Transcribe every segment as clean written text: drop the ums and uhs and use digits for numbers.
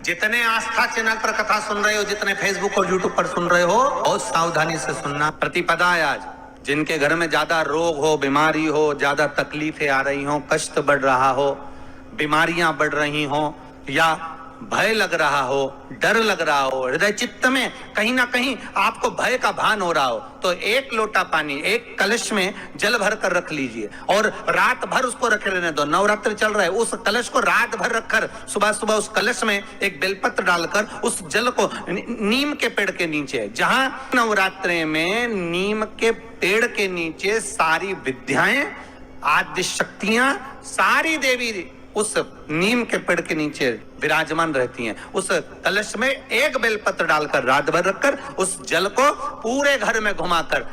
जितने आस्था चैनल पर कथा सुन रहे हो, जितने फेसबुक और यूट्यूब पर सुन रहे हो, बहुत सावधानी से सुनना। प्रतिपदा है आज। जिनके घर में ज्यादा रोग हो, बीमारी हो, ज्यादा तकलीफें आ रही हो, कष्ट बढ़ रहा हो, बीमारियां बढ़ रही हो, या भय लग रहा हो, डर लग रहा हो, हृदय चित्त में कहीं ना कहीं आपको भय का भान हो रहा हो, तो एक लोटा पानी, एक कलश में जल भर कर रख लीजिए और रात भर उसको रखे रहने दो। नवरात्र चल रहा है, उस कलश को रात भर रखकर सुबह सुबह उस कलश में एक बेलपत्र डालकर उस जल को नीम के पेड़ के नीचे, जहां नवरात्रे में नीम के पेड़ के नीचे सारी विद्याएं, आदि शक्तियां, सारी देवी उस नीम के पेड़ के नीचे विराजमान रहती हैं। उस कलश में एक बेलपत्र डालकर रात भर रखकर उस जल को पूरे घर में घुमाकर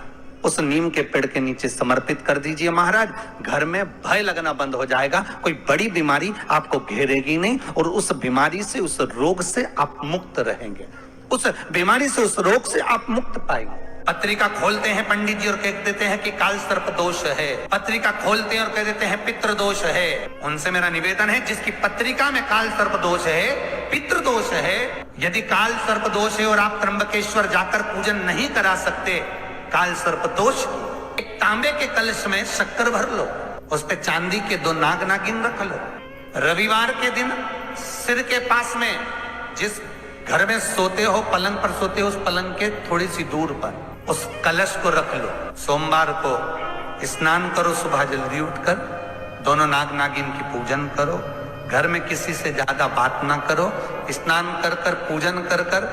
उस नीम के पेड़ के नीचे समर्पित कर दीजिए महाराज। घर में भय लगना बंद हो जाएगा, कोई बड़ी बीमारी आपको घेरेगी नहीं और उस बीमारी से, उस रोग से आप मुक्त रहेंगे। उस बीमारी से, उस रोग से आप मुक्त पाएंगे। पत्रिका खोलते हैं पंडित जी और कह देते हैं कि काल सर्प दोष है। पत्रिका खोलते हैं और कह देते हैं पितृ दोष है। उनसे मेरा निवेदन है, जिसकी पत्रिका में काल सर्प दोष है, पितृ दोष है, यदि काल सर्प दोष है और आप त्र्यंबकेश्वर जाकर पूजन नहीं करा सकते काल सर्प दोष, एक तांबे के कलश में शक्कर भर लो, उस पे चांदी के 2 नाग नागिन रख लो। रविवार के दिन सिर के पास में, जिस घर में सोते हो, पलंग पर सोते हो, उस पलंग के थोड़ी सी दूर पर उस कलश को रख लो। सोमवार को स्नान करो, सुबह जल्दी उठकर दोनों नाग नागिन की पूजन करो। घर में किसी से ज्यादा बात ना करो। स्नान कर कर, पूजन कर कर,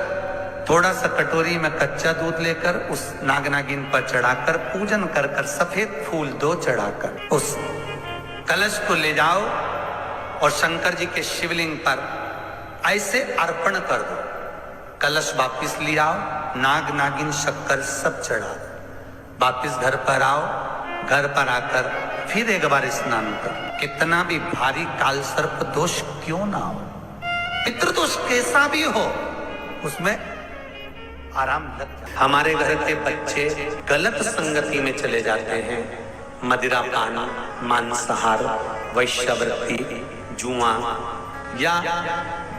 थोड़ा सा कटोरी में कच्चा दूध लेकर उस नाग नागिन पर चढ़ाकर, पूजन कर कर, सफेद फूल 2 चढ़ाकर उस कलश को ले जाओ और शंकर जी के शिवलिंग पर ऐसे अर्पण कर दो। कलश वापिस ले आओ, नाग नागिन शक्कर सब चढ़ा दो। वापिस घर पर आओ, घर पर आकर फिर एक बार स्नान करो। कितना भी भारी काल सर्प दोष क्यों ना हो, पितृदोष कैसा भी हो, उसमें आराम लग जाए। हमारे घर के बच्चे गलत संगति में चले जाते हैं, मदिरा पान, मांसाहार, वैश्यावृत्ति, जुआ या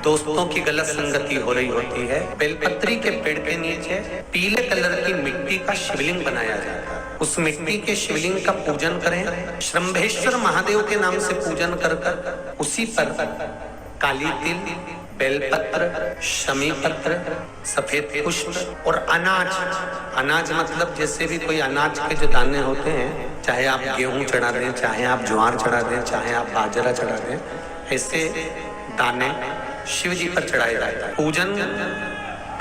दोस्तों की गलत संगति हो रही होती है। बेलपत्री के पेड़ के नीचे पीले कलर की मिट्टी का शिवलिंग बनाया जाता है। उस मिट्टी के शिवलिंग का पूजन करें, श्रंभेश्वर महादेव के नाम से पूजन कर कर उसी पर काली तिल, बेलपत्र, शमी पत्र, सफेद पुष्प और अनाज। अनाज मतलब जैसे भी कोई अनाज के जो दाने होते हैं, चाहे आप गेहूं चढ़ा दें, चाहे आप ज्वार चढ़ा दें, चाहे आप बाजरा चढ़ा दें, ऐसे दाने शिव जी पर चढ़ाए जाते हैं। पूजन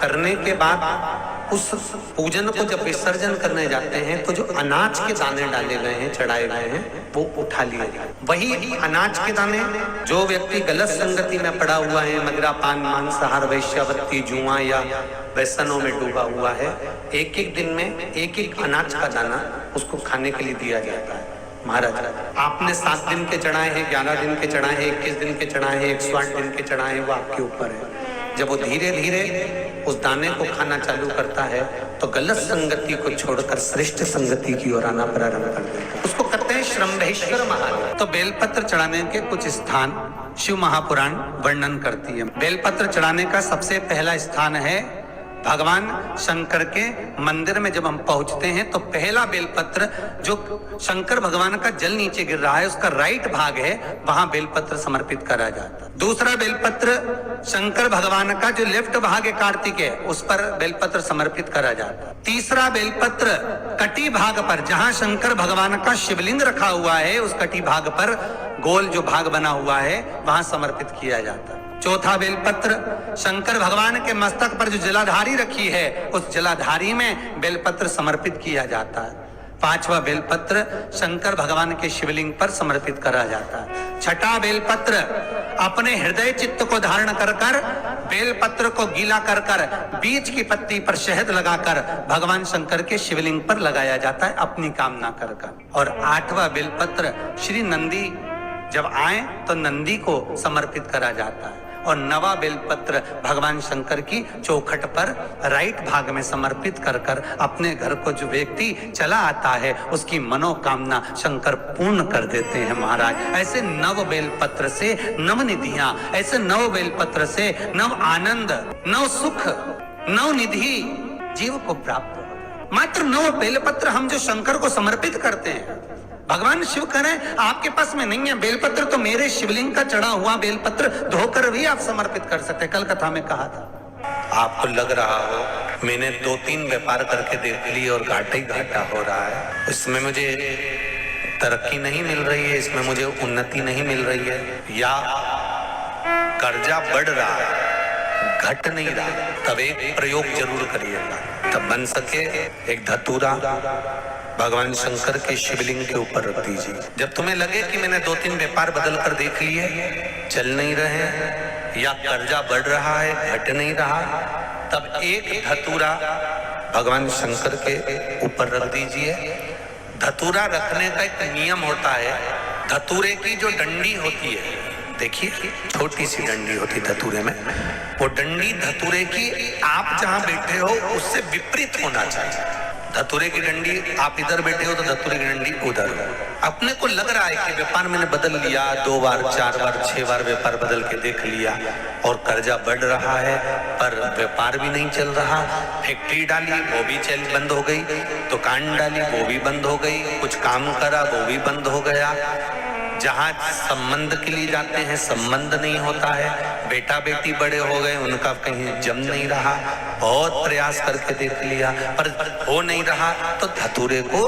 करने के बाद उस पूजन को जब विसर्जन करने जाते हैं तो जो अनाज के दाने डाले गए हैं, चढ़ाए गए हैं, वो उठा लिए जाए। वही अनाज के दाने जो व्यक्ति गलत संगति में पड़ा हुआ है, मदिरा पान, मांसाहार, वैश्यावृत्ति, जुआ या व्यसनों में डूबा हुआ है, एक एक दिन में एक एक अनाज का दाना उसको खाने के लिए दिया जाता है। महाराज, आपने 7 दिन के चढ़ाए हैं, 11 दिन के चढ़ाए हैं, 21 दिन के चढ़ाए हैं, 108 दिन के चढ़ाए हैं, वो आपके ऊपर है। जब वो धीरे धीरे उस दाने को खाना चालू करता है तो गलत संगति को छोड़कर श्रेष्ठ संगति की ओर आना प्रारंभ कर देता है। उसको कहते हैं श्रंभेश्वर महादेव। तो बेलपत्र चढ़ाने के कुछ स्थान शिव महापुराण वर्णन करती है। बेलपत्र चढ़ाने का सबसे पहला स्थान है भगवान शंकर के मंदिर में। जब हम पहुंचते हैं तो पहला बेलपत्र, जो शंकर भगवान का जल नीचे गिर रहा है, उसका राइट भाग है, वहां बेलपत्र समर्पित करा जाता है। दूसरा बेलपत्र शंकर भगवान का जो लेफ्ट भाग है कार्तिक है, उस पर बेलपत्र समर्पित करा जाता है। तीसरा बेलपत्र कटी भाग पर, जहां शंकर भगवान का शिवलिंग रखा हुआ है, उस कटी भाग पर गोल जो भाग बना हुआ है, वहां समर्पित किया जाता है। चौथा बेलपत्र शंकर भगवान के मस्तक पर जो जलाधारी रखी है, उस जलाधारी में बेलपत्र समर्पित किया जाता है। पांचवा बेलपत्र शंकर भगवान के शिवलिंग पर समर्पित करा जाता है। छठा बेलपत्र अपने हृदय चित्त को धारण कर कर बेलपत्र को गीला कर कर बीच की पत्ती पर शहद लगाकर भगवान शंकर के शिवलिंग पर लगाया जाता है, अपनी कामना कर कर। और आठवां बेलपत्र श्री नंदी जब आए तो नंदी को समर्पित करा जाता है। और नवा बेलपत्र भगवान शंकर की चौखट पर राइट भाग में समर्पित कर कर अपने घर को जो व्यक्ति चला आता है उसकी मनोकामना शंकर पूर्ण कर देते हैं महाराज। ऐसे नव बेलपत्र से नव निधियां, ऐसे नव बेलपत्र से नव आनंद, नव सुख, नव निधि जीव को प्राप्त हो। मात्र नव बेलपत्र हम जो शंकर को समर्पित करते हैं, भगवान शिव कह रहे हैं आपके पास में नहीं है बेलपत्र तो मेरे शिवलिंग का चढ़ा हुआ बेलपत्र धोकर भी आप समर्पित कर सकते हैं। कल कथा में कहा था। आपको लग रहा हो मैंने 2-3 व्यापार करके देख ली और घाटा ही घाटा हो रहा है, इसमें मुझे तरक्की नहीं मिल रही है, इसमें मुझे उन्नति नहीं मिल रही है, या कर्जा बढ़ रहा है घट नहीं रहा, तब एक प्रयोग जरूर करिएगा। तब बन सके एक धतूरा भगवान शंकर के शिवलिंग के ऊपर रख दीजिए। जब तुम्हें लगे कि मैंने 2-3 व्यापार बदल कर देख लिए, चल नहीं रहे या कर्जा बढ़ रहा है घट नहीं रहा, तब एक धतूरा भगवान शंकर के ऊपर रख दीजिए। धतूरा रखने का एक नियम होता है। धतूरे की जो डंडी होती है, देखिए छोटी सी डंडी होती धतूरे में, वो डंडी धतूरे की आप जहां बैठे हो उससे विपरीत होना चाहिए। धतूरे की डंडी आप इधर बैठे हो तो धतूरे की डंडी उधर हो। अपने को लग रहा है कि व्यापार मैंने बदल लिया, 2 बार 4 बार 6 बार व्यापार बदल के देख लिया और कर्जा बढ़ रहा है पर व्यापार भी नहीं चल रहा। फैक्ट्री डाली वो भी चल बंद हो गई, दुकान डाली वो भी बंद हो गई, कुछ काम करा वो भी बंद हो गया। जहाँ संबंध के लिए जाते हैं संबंध नहीं होता है, बेटा बेटी बड़े हो गए उनका कहीं जम नहीं रहा, बहुत प्रयास करके देख लिया पर हो नहीं रहा, तो धतूरे को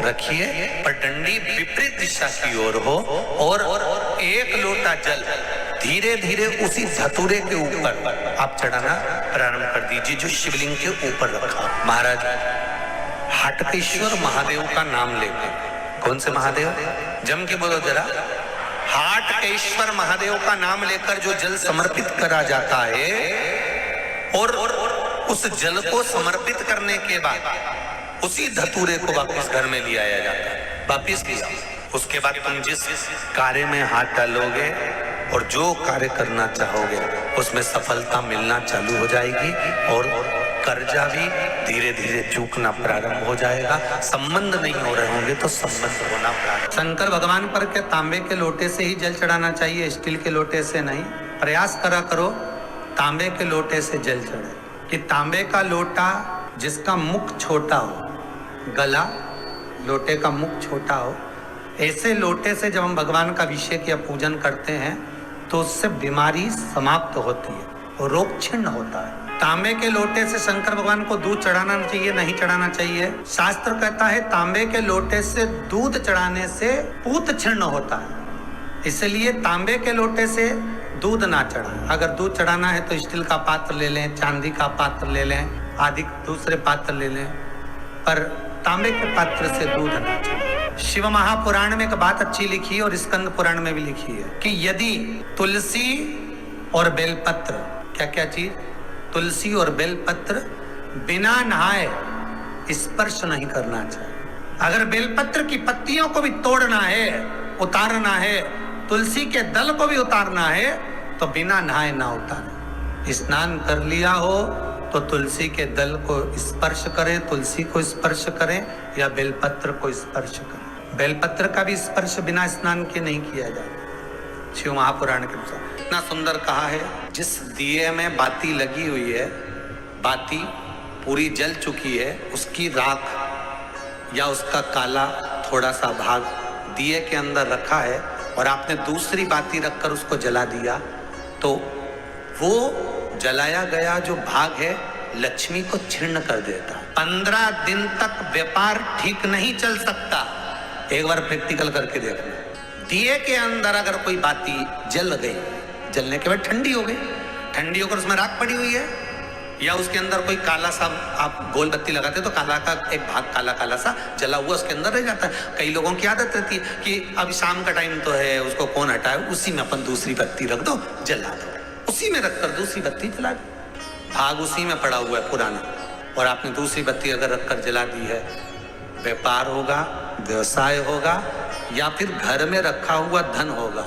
रखिए पर डंडी विपरीत दिशा की ओर हो और एक लोटा जल धीरे धीरे उसी धतूरे के ऊपर आप चढ़ाना प्रारंभ कर दीजिए जो शिवलिंग के ऊपर रखा। महाराज हाटकेश्वर महादेव का नाम लेके, कौन से महादेव? जम के बोलो जरा। हाटकेश्वर महादेव का नाम लेकर जो जल समर्पित करा जाता है और उस जल को समर्पित करने के बाद उसी धतूरे को वापस घर में ले आया जाता है। वापिस लिया, उसके बाद तुम जिस कार्य में हाथ डालोगे और जो कार्य करना चाहोगे उसमें सफलता मिलना चालू हो जाएगी और कर्जा भी धीरे धीरे चूकना प्रारंभ हो जाएगा। संबंध नहीं हो रहे होंगे तो संबंध होना प्रारंभ। शंकर भगवान पर के तांबे के लोटे से ही जल चढ़ाना चाहिए, स्टील के लोटे से नहीं। प्रयास करा करो तांबे के लोटे से जल चढ़े, कि तांबे का लोटा जिसका मुख छोटा हो, गला लोटे का मुख छोटा हो, ऐसे लोटे से जब हम भगवान का अभिषेक या पूजन करते हैं तो उससे बीमारी समाप्त होती है, रोग छिन्न होता है। तांबे के लोटे से शंकर भगवान को दूध चढ़ाना चाहिए, नहीं चढ़ाना चाहिए? शास्त्र कहता है तांबे के लोटे से दूध चढ़ाने से पूत छिन्न होता है, इसलिए तांबे के लोटे से दूध ना चढ़ाएं। अगर दूध चढ़ाना है तो स्टील का पात्र ले लें, चांदी का पात्र ले लें, आदि दूसरे पात्र ले लें, पर तांबे के पात्र से दूध ना चढ़ाएं। शिव महापुराण में एक बात अच्छी लिखी है और स्कंद पुराण में भी लिखी है कि यदि तुलसी और बेलपत्र, क्या क्या चीज, तुलसी और बेलपत्र बिना नहाए स्पर्श नहीं करना चाहिए। अगर बेलपत्र की पत्तियों को भी तोड़ना है, उतारना है, तुलसी के दल को भी उतारना है तो बिना नहाए ना उतारें। स्नान कर लिया हो तो तुलसी के दल को स्पर्श करें, तुलसी को स्पर्श करें या बेलपत्र को स्पर्श करें। बेलपत्र का भी स्पर्श बिना स्नान के नहीं किया जाता। शिव महापुराण के अनुसार इतना सुंदर कहा है, जिस दिए में बाती लगी हुई है, बाती पूरी जल चुकी है, उसकी राख या उसका काला थोड़ा सा भाग दिए के अंदर रखा है और आपने दूसरी बाती रखकर उसको जला दिया तो वो जलाया गया जो भाग है लक्ष्मी को छीर्ण कर देता। 15 दिन तक व्यापार ठीक नहीं चल सकता। एक बार प्रैक्टिकल करके देखना। दिए के अंदर अगर कोई बाती जल गई, जलने के बाद ठंडी हो गई, ठंडी होकर उसमें राख पड़ी हुई है या उसके अंदर कोई काला सा, आप गोल बत्ती लगाते तो काला का एक भाग काला काला सा जला हुआ उसके अंदर रह जाता है। कई लोगों की आदत रहती है कि अभी शाम का टाइम तो है, उसको कौन हटाए, उसी में अपन दूसरी बत्ती रख दो, जला दो, उसी में रखकर दूसरी बत्ती जला दो। भाग उसी में पड़ा हुआ है पुराना और आपने दूसरी बत्ती अगर रखकर जला दी है, व्यापार होगा, व्यवसाय होगा या फिर घर में रखा हुआ धन होगा,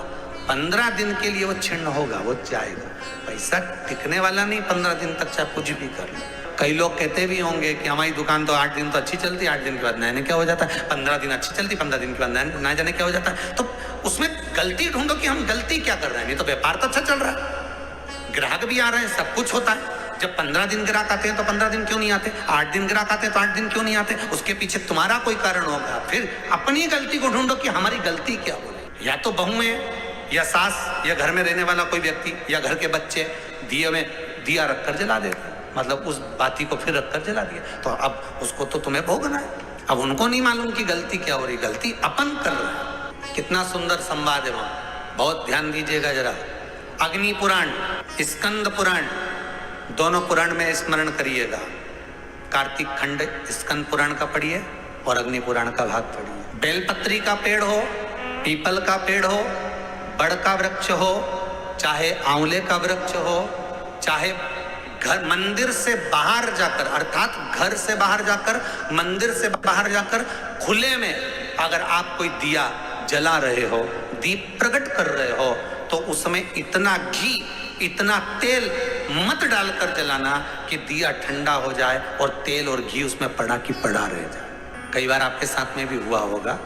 15 दिन के लिए वो छिन्न होगा, वो जाएगा। पैसा टिकने वाला नहीं 15 दिन तक, चाहे कुछ भी कर लो। कई लोग कहते भी होंगे कि हमारी दुकान तो 8 दिन तो अच्छी चलती, 8 दिन के बाद नया क्या हो जाता है, 15 दिन अच्छी चलती, 15 दिन के बाद नया जाने क्या हो जाता है। तो उसमें गलती ढूंढो कि हम गलती क्या कर रहे हैं। नहीं तो व्यापार तो अच्छा चल रहा है, ग्राहक भी आ रहे हैं, सब कुछ होता है। जब 15 दिन ग्राहक आते हैं तो 15 दिन क्यों नहीं आते, 8 दिन ग्राहक आते हैं तो 8 दिन क्यों नहीं आते। उसके पीछे तुम्हारा कोई कारण होगा। फिर अपनी गलती को ढूंढो कि हमारी गलती क्या हो रही। या तो बहू है, या सास, या घर में रहने वाला कोई व्यक्ति, या घर के बच्चे दिए में दिया रखकर जला देते, मतलब उस बाती को फिर रखकर जला दिया, तो अब उसको तो तुम्हें भोगना है। अब उनको नहीं मालूम कि गलती क्या हो रही, गलती अपन कर रहे हैं। कितना सुंदर संवाद है वहां, बहुत ध्यान दीजिएगा जरा। अग्नि पुराण, स्कंद पुराण, दोनों पुराण में स्मरण करिएगा। कार्तिक खंड स्कंद पुराण का पढ़िए और अग्नि पुराण का भाग पढ़िए। बेलपत्री का पेड़ हो, पीपल का पेड़ हो, बड़ का वृक्ष हो, चाहे आंवले का वृक्ष हो, चाहे घर मंदिर से बाहर जाकर, अर्थात घर से बाहर जाकर, मंदिर से बाहर जाकर खुले में अगर आप कोई दिया जला रहे हो, दीप प्रकट कर रहे हो, तो उसमें इतना घी, इतना तेल मत डालकर जलाना कि दिया ठंडा हो जाए और तेल और घी उसमें पड़ा की पड़ा रह जाए। कई बार आपके साथ में भी हुआ होगा,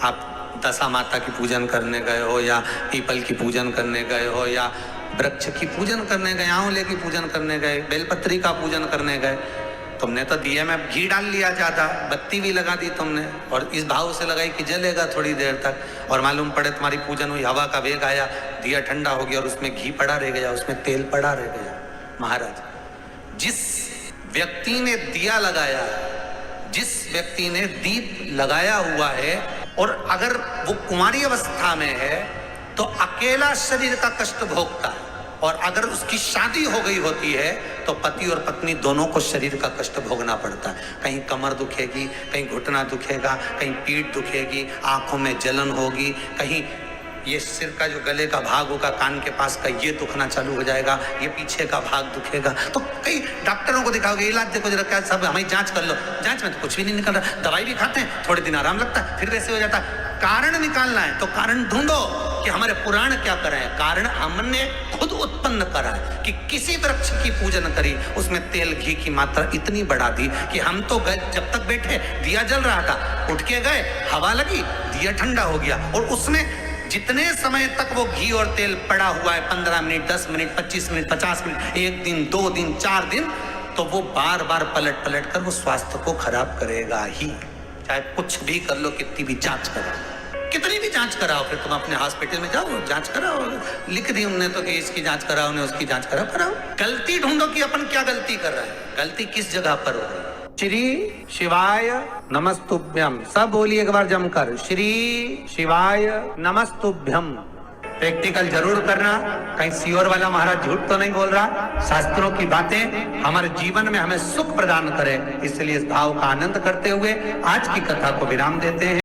आप दशा माता की पूजन करने गए हो, या पीपल की पूजन करने गए हो, या वृक्ष की पूजन करने गए, आंवले की पूजन करने गए, बेलपत्री का पूजन करने गए। तुमने तो दिए में घी डाल लिया ज्यादा, बत्ती भी लगा दी तुमने, और इस भाव से लगाई कि जलेगा थोड़ी देर तक, और मालूम पड़े तुम्हारी पूजन हुई, हवा का वेग आया, दिया ठंडा हो गया और उसमें घी पड़ा रह गया, उसमें तेल पड़ा रह गया। महाराज, जिस व्यक्ति ने दिया लगाया, जिस व्यक्ति ने दीप लगाया हुआ है, और अगर वो कुंवारी अवस्था में है तो अकेला शरीर का कष्ट भोगता है, और अगर उसकी शादी हो गई होती है तो पति और पत्नी दोनों को शरीर का कष्ट भोगना पड़ता है। कहीं कमर दुखेगी, कहीं घुटना दुखेगा, कहीं पीठ दुखेगी, आंखों में जलन होगी, कहीं ये सिर का जो गले का भाग होगा, कान के पास का, ये दुखना चालू हो जाएगा, ये पीछे का भाग दुखेगा। तो कई डॉक्टरों को दिखाओगे, इलाज देखो जरा, क्या सब हमें जांच कर लो, जांच में तो कुछ भी नहीं निकल रहा, दवाई भी खाते हैं, थोड़े दिन आराम लगता है, फिर वैसे हो जाता है। कारण निकालना है तो कारण ढूंढो कि हमारे पुराण क्या कर रहे हैं। कारण हमने खुद उत्पन्न करा है कि किसी वृक्ष की पूजन करी, उसमें तेल घी की मात्रा इतनी बढ़ा दी कि हम तो गए, जब तक बैठे दिया जल रहा था, उठ के गए, हवा लगी, दिया ठंडा हो गया, और उसमें जितने समय तक वो घी और तेल पड़ा हुआ है, 15 मिनट, 10 मिनट, 25 मिनट, 50 मिनट, 1 दिन, 2 दिन, 4 दिन, तो वो बार बार पलट पलट कर वो स्वास्थ्य को खराब करेगा ही। चाहे कुछ भी कर लो, कितनी भी जांच कराओ, कितनी भी जांच कराओ, फिर तुम अपने हॉस्पिटल में जाओ, जांच कराओ, लिख दी उनने तो कि इसकी जांच कराओ, ने उसकी जांच कराओ। गलती ढूंढो कि अपन क्या गलती कर रहे हैं, गलती किस जगह पर हो रही है। श्री शिवाय नमस्तुभ्यम, सब बोलिए एक बार जमकर, श्री शिवाय नमस्तुभ्यम। प्रैक्टिकल जरूर करना, कहीं सियोर वाला महाराज झूठ तो नहीं बोल रहा। शास्त्रों की बातें हमारे जीवन में हमें सुख प्रदान करें, इसलिए इस भाव का आनंद करते हुए आज की कथा को विराम देते हैं।